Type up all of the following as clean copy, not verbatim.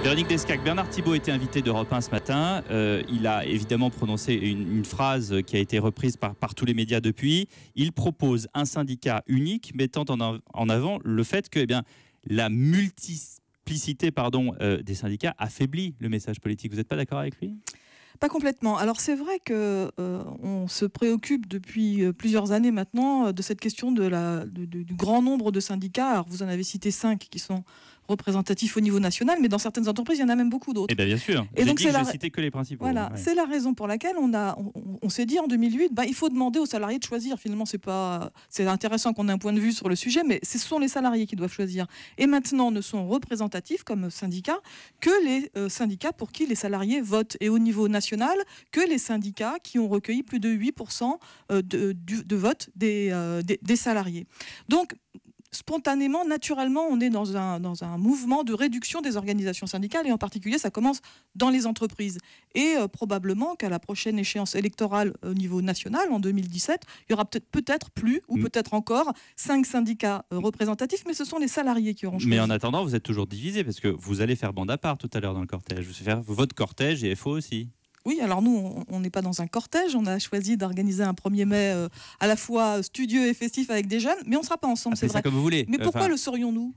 Véronique Descaques, Bernard Thibault était invité d'Europe 1 ce matin. Il a évidemment prononcé une phrase qui a été reprise par tous les médias depuis. Il propose un syndicat unique mettant en avant le fait que la multiplicité des syndicats affaiblit le message politique. Vous n'êtes pas d'accord avec lui ? Pas complètement. Alors c'est vrai que on se préoccupe depuis plusieurs années maintenant de cette question du grand nombre de syndicats. Alors vous en avez cité 5 qui sont représentatifs au niveau national, mais dans certaines entreprises, il y en a même beaucoup d'autres. Et bien sûr. Et donc je n'ai cité que les principaux. Voilà, ouais. C'est la raison pour laquelle on s'est dit en 2008, il faut demander aux salariés de choisir. Finalement, c'est intéressant qu'on ait un point de vue sur le sujet, mais ce sont les salariés qui doivent choisir. Et maintenant, ne sont représentatifs comme syndicats que les syndicats pour qui les salariés votent. Et au niveau national, que les syndicats qui ont recueilli plus de 8% de vote des salariés. Donc, spontanément, naturellement, on est dans un mouvement de réduction des organisations syndicales et en particulier, ça commence dans les entreprises. Et probablement qu'à la prochaine échéance électorale au niveau national, en 2017, il y aura peut-être plus ou peut-être encore 5 syndicats représentatifs, mais ce sont les salariés qui auront choisi. Mais en attendant, vous êtes toujours divisés parce que vous allez faire bande à part tout à l'heure dans le cortège. Vous allez faire votre cortège et FO aussi. Oui, alors nous, on n'est pas dans un cortège. On a choisi d'organiser un 1er mai à la fois studieux et festif avec des jeunes, mais on ne sera pas ensemble, c'est vrai. Ça comme vous voulez. Mais pourquoi le serions-nous ?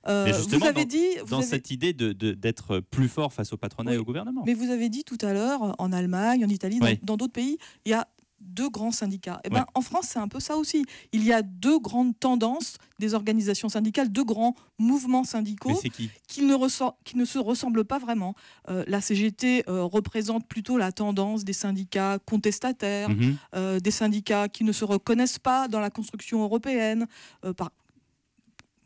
Mais justement, vous avez cette idée d'être plus fort face au patronat et au gouvernement. Mais vous avez dit tout à l'heure, en Allemagne, en Italie, dans d'autres pays, il y a 2 grands syndicats. En France, c'est un peu ça aussi. Il y a 2 grandes tendances des organisations syndicales, 2 grands mouvements syndicaux qui ne se ressemblent pas vraiment. La CGT représente plutôt la tendance des syndicats contestataires, des syndicats qui ne se reconnaissent pas dans la construction européenne.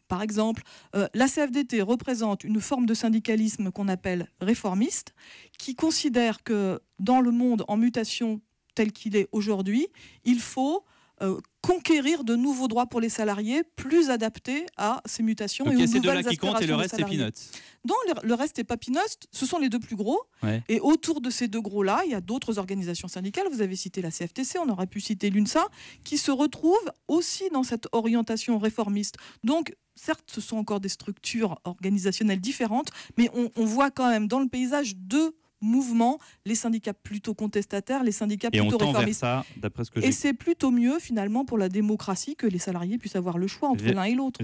Par exemple, la CFDT représente une forme de syndicalisme qu'on appelle réformiste, qui considère que dans le monde en mutation tel qu'il est aujourd'hui, il faut conquérir de nouveaux droits pour les salariés plus adaptés à ces mutations et aux nouvelles aspirations des salariés. C'est 2 là qui comptent et le reste est peanuts. Non, le reste est pas peanuts, ce sont les 2 plus gros. Ouais. Et autour de ces 2 gros-là, il y a d'autres organisations syndicales. Vous avez cité la CFTC, on aurait pu citer l'UNSA, qui se retrouvent aussi dans cette orientation réformiste. Donc, certes, ce sont encore des structures organisationnelles différentes, mais on voit quand même dans le paysage 2 mouvement, les syndicats plutôt contestataires, les syndicats plutôt réformistes. Ça, d'après ce que et c'est plutôt mieux finalement pour la démocratie que les salariés puissent avoir le choix entre l'un et l'autre.